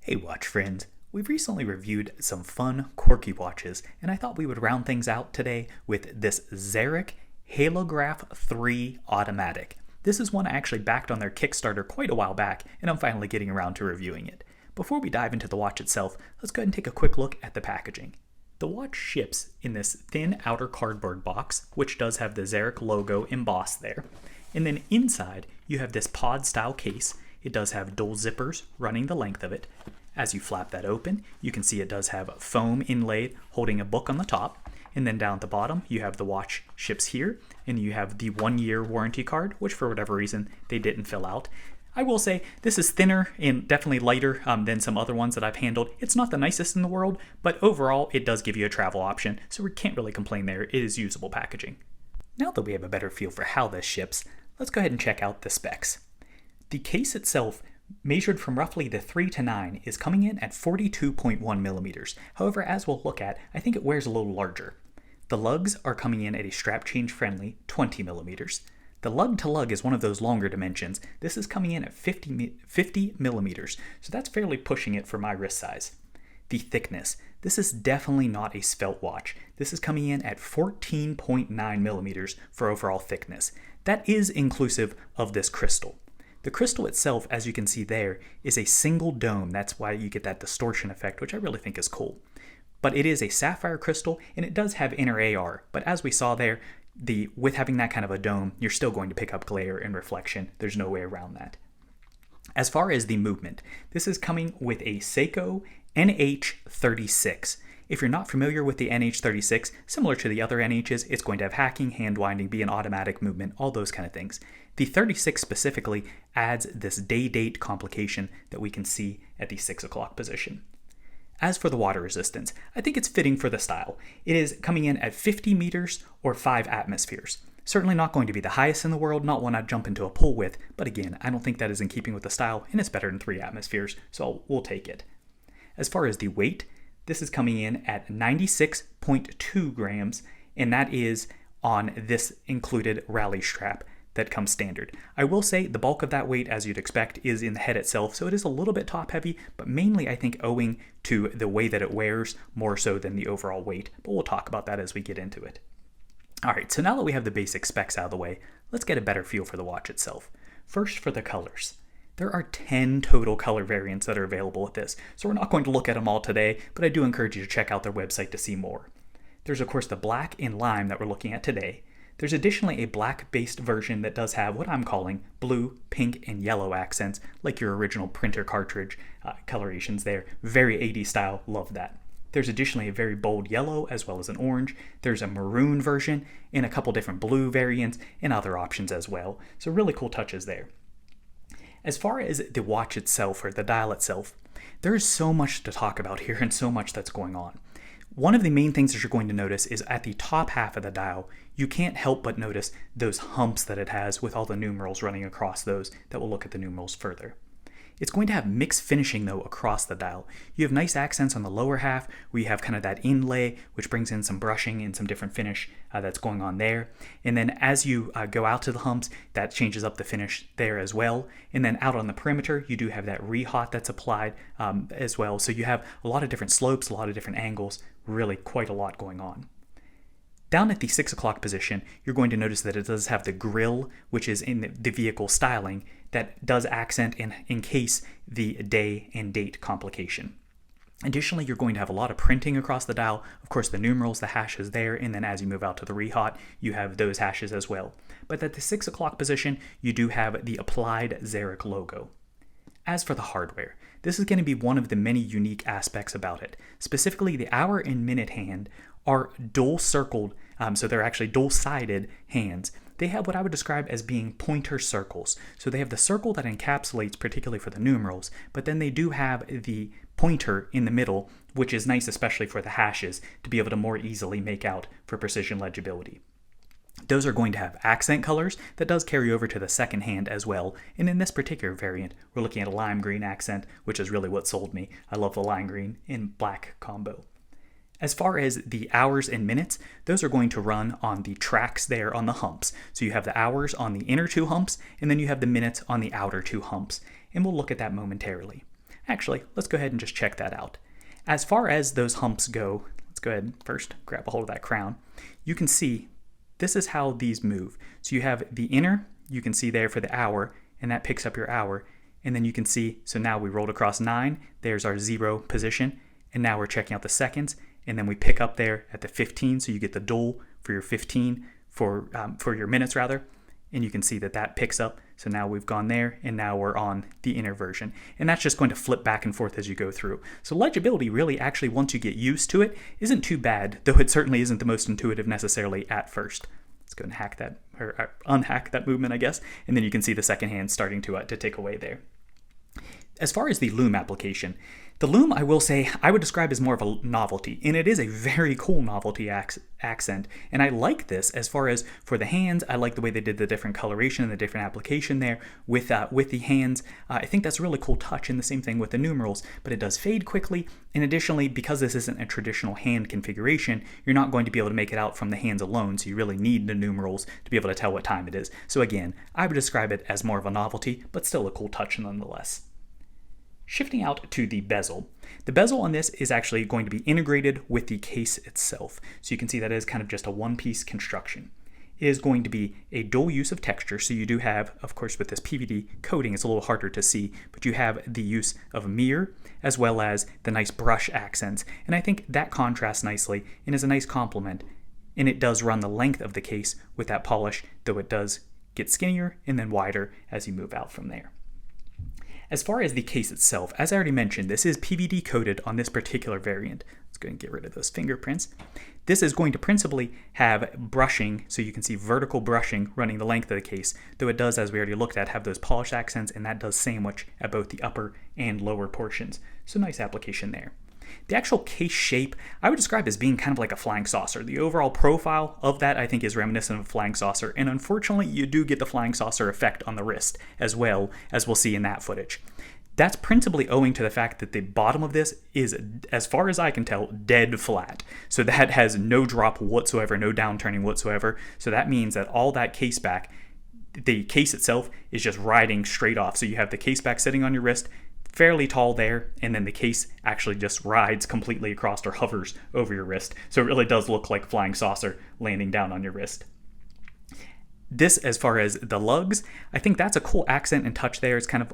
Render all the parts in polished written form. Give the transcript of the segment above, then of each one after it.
Hey watch friends, we've recently reviewed some fun, quirky watches, and I thought we would round things out today with this Xeric Halograph 3 Automatic. This is one I actually backed on their Kickstarter quite a while back, and I'm finally getting around to reviewing it. Before we dive into the watch itself, let's go ahead and take a quick look at the packaging. The watch ships in this thin outer cardboard box, which does have the Xeric logo embossed there. And then inside, you have this pod-style case. It does have dual zippers running the length of it. As you flap that open, you can see it does have foam inlaid holding a book on the top. And then down at the bottom, you have the watch ships here, and you have the 1-year warranty card, which for whatever reason, they didn't fill out. I will say this is thinner and definitely lighter than some other ones that I've handled. It's not the nicest in the world, but overall, it does give you a travel option, so we can't really complain there. It is usable packaging. Now that we have a better feel for how this ships, let's go ahead and check out the specs. The case itself, measured from roughly the 3 to 9, is coming in at 42.1 millimeters. However, as we'll look at, I think it wears a little larger. The lugs are coming in at a strap change friendly 20 millimeters. The lug to lug is one of those longer dimensions. This is coming in at 50 millimeters, so that's fairly pushing it for my wrist size. The thickness. This is definitely not a svelte watch. This is coming in at 14.9 millimeters for overall thickness. That is inclusive of this crystal. The crystal itself, as you can see there, is a single dome. That's why you get that distortion effect, which I really think is cool. But it is a sapphire crystal, and it does have inner AR. But as we saw there, with having that kind of a dome, you're still going to pick up glare and reflection. There's no way around that. As far as the movement, this is coming with a Seiko NH36. If you're not familiar with the NH36, similar to the other NHs, it's going to have hacking, hand winding, be an automatic movement, all those kind of things. The 36 specifically adds this day-date complication that we can see at the 6 o'clock position. As for the water resistance, I think it's fitting for the style. It is coming in at 50 meters or 5 atmospheres. Certainly not going to be the highest in the world, not one I'd jump into a pool with, but again, I don't think that is in keeping with the style, and it's better than 3 atmospheres, so we'll take it. As far as the weight, this is coming in at 96.2 grams, and that is on this included rally strap that comes standard. I will say the bulk of that weight, as you'd expect, is in the head itself, so it is a little bit top heavy, but mainly I think owing to the way that it wears more so than the overall weight, but we'll talk about that as we get into it. Alright, so now that we have the basic specs out of the way, let's get a better feel for the watch itself. First, for the colors. There are 10 total color variants that are available with this, so we're not going to look at them all today, but I do encourage you to check out their website to see more. There's of course the black and lime that we're looking at today. There's additionally a black-based version that does have what I'm calling blue, pink, and yellow accents, like your original printer cartridge colorations there. Very 80s style, love that. There's additionally a very bold yellow as well as an orange. There's a maroon version and a couple different blue variants and other options as well. So really cool touches there. As far as the watch itself or the dial itself, there is so much to talk about here and so much that's going on. One of the main things that you're going to notice is at the top half of the dial, you can't help but notice those humps that it has with all the numerals running across those that will look at the numerals further. It's going to have mixed finishing though across the dial. You have nice accents on the lower half where you have kind of that inlay which brings in some brushing and some different finish that's going on there. And then as you go out to the humps, that changes up the finish there as well. And then out on the perimeter, you do have that rehot that's applied as well. So you have a lot of different slopes, a lot of different angles, really quite a lot going on. Down at the 6 o'clock position, you're going to notice that it does have the grille, which is in the vehicle styling, that does accent and encase the day and date complication. Additionally, you're going to have a lot of printing across the dial. Of course, the numerals, the hashes there, and then as you move out to the rehot, you have those hashes as well. But at the 6 o'clock position, you do have the applied Xeric logo. As for the hardware, this is going to be one of the many unique aspects about it. Specifically, the hour and minute hand are dual circled, so they're actually dual-sided hands. They have what I would describe as being pointer circles. So they have the circle that encapsulates particularly for the numerals, but then they do have the pointer in the middle, which is nice especially for the hashes to be able to more easily make out for precision legibility. Those are going to have accent colors that does carry over to the second hand as well, and in this particular variant, we're looking at a lime green accent, which is really what sold me. I love the lime green and black combo. As far as the hours and minutes, those are going to run on the tracks there on the humps. So you have the hours on the inner 2 humps, and then you have the minutes on the outer 2 humps, and we'll look at that momentarily. Actually, let's go ahead and just check that out. As far as those humps go, let's go ahead and first grab a hold of that crown. You can see this is how these move. So you have the inner, you can see there for the hour, and that picks up your hour. And then you can see, so now we rolled across 9, there's our 0 position, and now we're checking out the seconds, and then we pick up there at the 15, so you get the dual for your 15, for your minutes rather, and you can see that that picks up. So now we've gone there, and now we're on the inner version. And that's just going to flip back and forth as you go through. So legibility really actually, once you get used to it, isn't too bad, though it certainly isn't the most intuitive necessarily at first. Let's go and hack that, or unhack that movement, I guess. And then you can see the second hand starting to tick away there. As far as the Lume application, the Lume, I will say, I would describe as more of a novelty, and it is a very cool novelty accent, and I like this as far as for the hands. I like the way they did the different coloration and the different application there with the hands. I think that's a really cool touch, and the same thing with the numerals, but it does fade quickly, and additionally, because this isn't a traditional hand configuration, you're not going to be able to make it out from the hands alone, so you really need the numerals to be able to tell what time it is. So again, I would describe it as more of a novelty, but still a cool touch nonetheless. Shifting out to the bezel. The bezel on this is actually going to be integrated with the case itself. So you can see that is kind of just a one-piece construction. It is going to be a dual use of texture. So you do have, of course, with this PVD coating, it's a little harder to see, but you have the use of a mirror as well as the nice brush accents. And I think that contrasts nicely and is a nice complement. And it does run the length of the case with that polish, though it does get skinnier and then wider as you move out from there. As far as the case itself, as I already mentioned, this is PVD coated on this particular variant. Let's go and get rid of those fingerprints. This is going to principally have brushing, so you can see vertical brushing running the length of the case, though it does, as we already looked at, have those polished accents, and that does sandwich at both the upper and lower portions. So nice application there. The actual case shape, I would describe as being kind of like a flying saucer. The overall profile of that, I think, is reminiscent of a flying saucer, and unfortunately, you do get the flying saucer effect on the wrist, as well as we'll see in that footage. That's principally owing to the fact that the bottom of this is, as far as I can tell, dead flat. So that has no drop whatsoever, no downturning whatsoever. So that means that all that case back, the case itself is just riding straight off. So you have the case back sitting on your wrist, fairly tall there, and then the case actually just rides completely across or hovers over your wrist. So it really does look like a flying saucer landing down on your wrist. This, as far as the lugs, I think that's a cool accent and touch there. It's kind of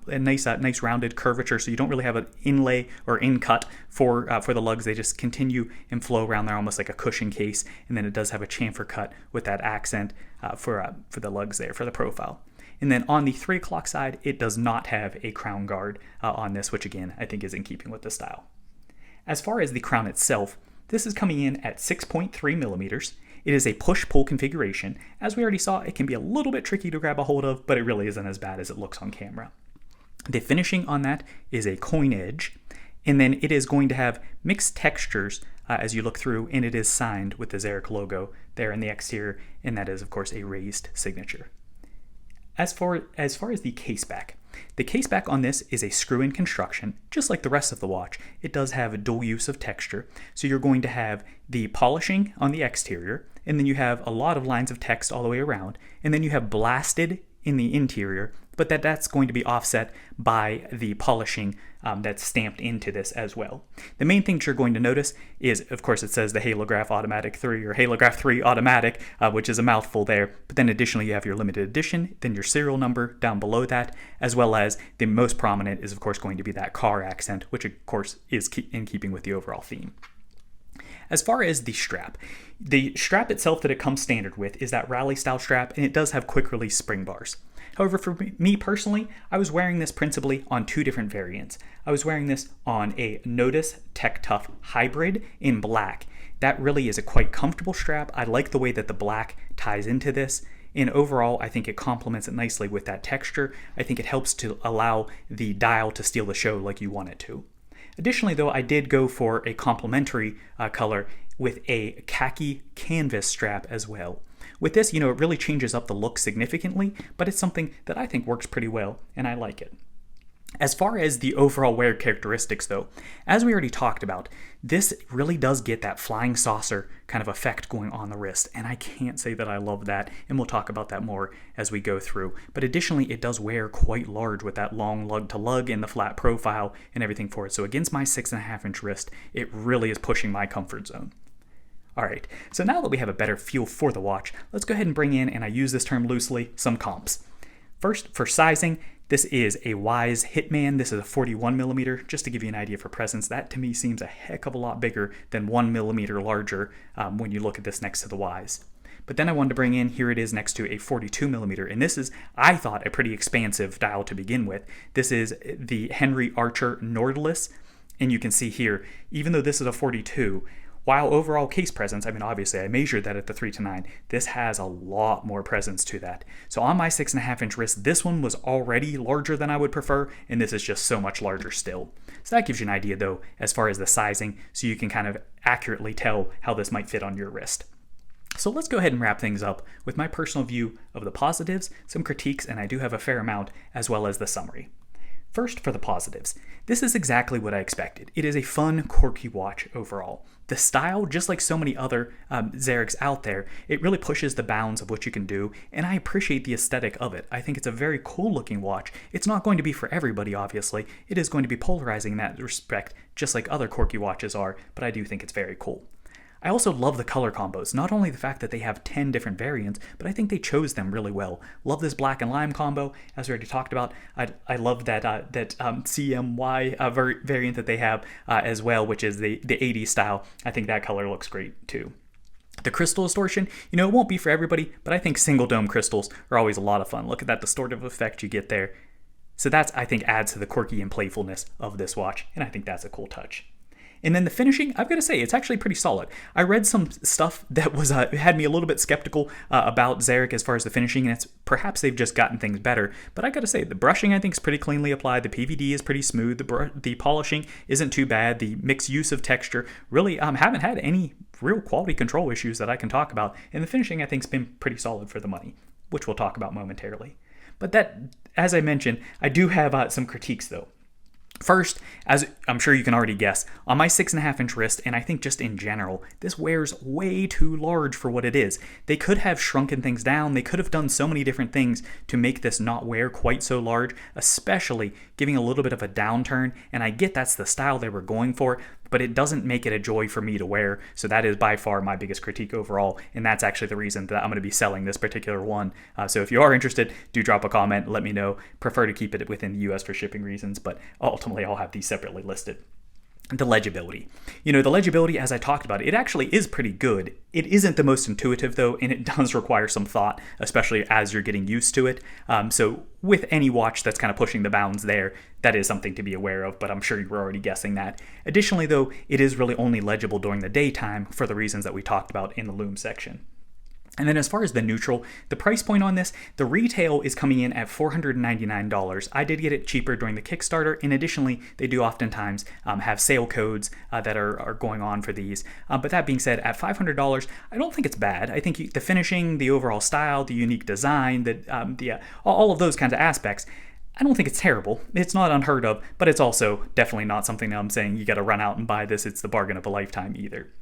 a nice rounded curvature, so you don't really have an inlay or in cut for the lugs. They just continue and flow around there almost like a cushion case, and then it does have a chamfer cut with that accent for the lugs there for the profile. And then on the 3 o'clock side, it does not have a crown guard on this, which again, I think is in keeping with the style. As far as the crown itself, this is coming in at 6.3 millimeters. It is a push-pull configuration. As we already saw, it can be a little bit tricky to grab a hold of, but it really isn't as bad as it looks on camera. The finishing on that is a coin edge, and then it is going to have mixed textures as you look through, and it is signed with the Xeric logo there in the exterior, and that is, of course, a raised signature. As far as the case back on this is a screw-in construction, just like the rest of the watch. It does have a dual use of texture, so you're going to have the polishing on the exterior, and then you have a lot of lines of text all the way around, and then you have blasted in the interior, but that's going to be offset by the polishing that's stamped into this as well. The main things you're going to notice is, of course, it says the Halograph Automatic 3 or Halograph 3 Automatic, which is a mouthful there, but then additionally you have your limited edition, then your serial number down below that, as well as the most prominent is, of course, going to be that car accent, which, of course, is in keeping with the overall theme. As far as the strap itself that it comes standard with is that rally style strap, and it does have quick release spring bars. However, for me personally, I was wearing this principally on 2 different variants. I was wearing this on a Notice Tech Tough Hybrid in black. That really is a quite comfortable strap. I like the way that the black ties into this. And overall, I think it complements it nicely with that texture. I think it helps to allow the dial to steal the show like you want it to. Additionally, though, I did go for a complementary color with a khaki canvas strap as well. With this, it really changes up the look significantly, but it's something that I think works pretty well, and I like it. As far as the overall wear characteristics though, as we already talked about, this really does get that flying saucer kind of effect going on the wrist, and I can't say that I love that, and we'll talk about that more as we go through. But additionally, it does wear quite large with that long lug to lug and the flat profile and everything for it. So against my 6.5-inch wrist, it really is pushing my comfort zone. Alright, so now that we have a better feel for the watch, let's go ahead and bring in, and I use this term loosely, some comps. First, for sizing, this is a Wise Hitman. This is a 41mm. Just to give you an idea for presence, that to me seems a heck of a lot bigger than 1mm larger when you look at this next to the Wise. But then I wanted to bring in, here it is next to a 42mm, and this is, I thought, a pretty expansive dial to begin with. This is the Henry Archer Nautilus, and you can see here, even though this is a 42, while overall case presence, I mean, obviously I measured that at the 3:9, this has a lot more presence to that. So on my 6.5-inch wrist, this one was already larger than I would prefer, and this is just so much larger still. So that gives you an idea though, as far as the sizing, so you can kind of accurately tell how this might fit on your wrist. So let's go ahead and wrap things up with my personal view of the positives, some critiques, and I do have a fair amount, as well as the summary. First, for the positives. This is exactly what I expected. It is a fun, quirky watch overall. The style, just like so many other Xerics out there, it really pushes the bounds of what you can do, and I appreciate the aesthetic of it. I think it's a very cool looking watch. It's not going to be for everybody, obviously. It is going to be polarizing in that respect, just like other quirky watches are, but I do think it's very cool. I also love the color combos, not only the fact that they have 10 different variants, but I think they chose them really well. Love this black and lime combo, as we already talked about. I love that CMY variant that they have as well, which is the 80s style. I think that color looks great too. The crystal distortion, it won't be for everybody, but I think single dome crystals are always a lot of fun. Look at that distortive effect you get there. So that's, I think, adds to the quirky and playfulness of this watch, and I think that's a cool touch. And then the finishing, I've got to say, it's actually pretty solid. I read some stuff that was had me a little bit skeptical about Xeric as far as the finishing, and it's perhaps they've just gotten things better. But I got to say, the brushing I think is pretty cleanly applied. The PVD is pretty smooth. The polishing isn't too bad. The mixed use of texture really haven't had any real quality control issues that I can talk about. And the finishing I think has been pretty solid for the money, which we'll talk about momentarily. But that, as I mentioned, I do have some critiques though. First, as I'm sure you can already guess, on my 6.5-inch wrist, and I think just in general, this wears way too large for what it is. They could have shrunken things down, they could have done so many different things to make this not wear quite so large, especially giving a little bit of a downturn, and I get that's the style they were going for, but it doesn't make it a joy for me to wear, so that is by far my biggest critique overall, and that's actually the reason that I'm going to be selling this particular one. So if you are interested, do drop a comment, let me know. Prefer to keep it within the US for shipping reasons, but ultimately I'll have these separately listed. The legibility. The legibility, as I talked about, it actually is pretty good. It isn't the most intuitive, though, and it does require some thought, especially as you're getting used to it. So with any watch that's kind of pushing the bounds there, that is something to be aware of, but I'm sure you were already guessing that. Additionally, though, it is really only legible during the daytime for the reasons that we talked about in the Lume section. And then as far as the neutral, the price point on this, the retail is coming in at $499. I did get it cheaper during the Kickstarter, and additionally, they do oftentimes have sale codes that are going on for these. But that being said, at $500, I don't think it's bad. I think the finishing, the overall style, the unique design, all of those kinds of aspects, I don't think it's terrible. It's not unheard of, but it's also definitely not something that I'm saying you got to run out and buy this. It's the bargain of a lifetime either.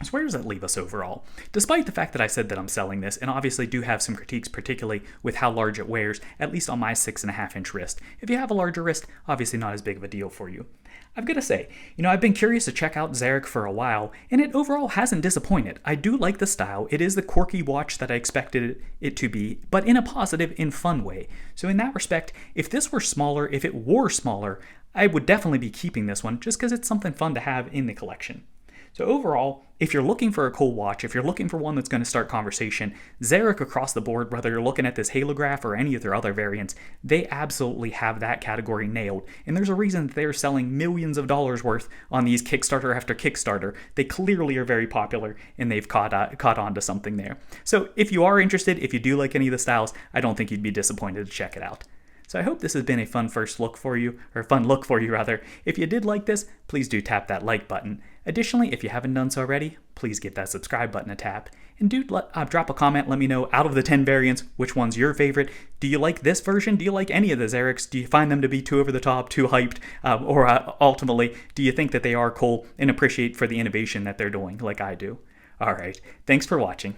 So where does that leave us overall? Despite the fact that I said that I'm selling this, and obviously do have some critiques, particularly with how large it wears, at least on my 6.5-inch wrist. If you have a larger wrist, obviously not as big of a deal for you. I've got to say, I've been curious to check out Xeric for a while, and it overall hasn't disappointed. I do like the style. It is the quirky watch that I expected it to be, but in a positive and fun way. So in that respect, if this were smaller, if it were smaller, I would definitely be keeping this one just because it's something fun to have in the collection. So overall, if you're looking for a cool watch, if you're looking for one that's going to start conversation, Xeric across the board, whether you're looking at this Halograph or any of their other variants, they absolutely have that category nailed. And there's a reason that they're selling millions of dollars worth on these Kickstarter after Kickstarter. They clearly are very popular, and they've caught on to something there. So if you are interested, if you do like any of the styles, I don't think you'd be disappointed to check it out. So I hope this has been a fun first look for you, or fun look for you rather. If you did like this, please do tap that like button. Additionally, if you haven't done so already, please give that subscribe button a tap. And do drop a comment, let me know out of the 10 variants, which one's your favorite. Do you like this version? Do you like any of the Xerics? Do you find them to be too over the top, too hyped? Or ultimately, do you think that they are cool and appreciate for the innovation that they're doing like I do? Alright, thanks for watching.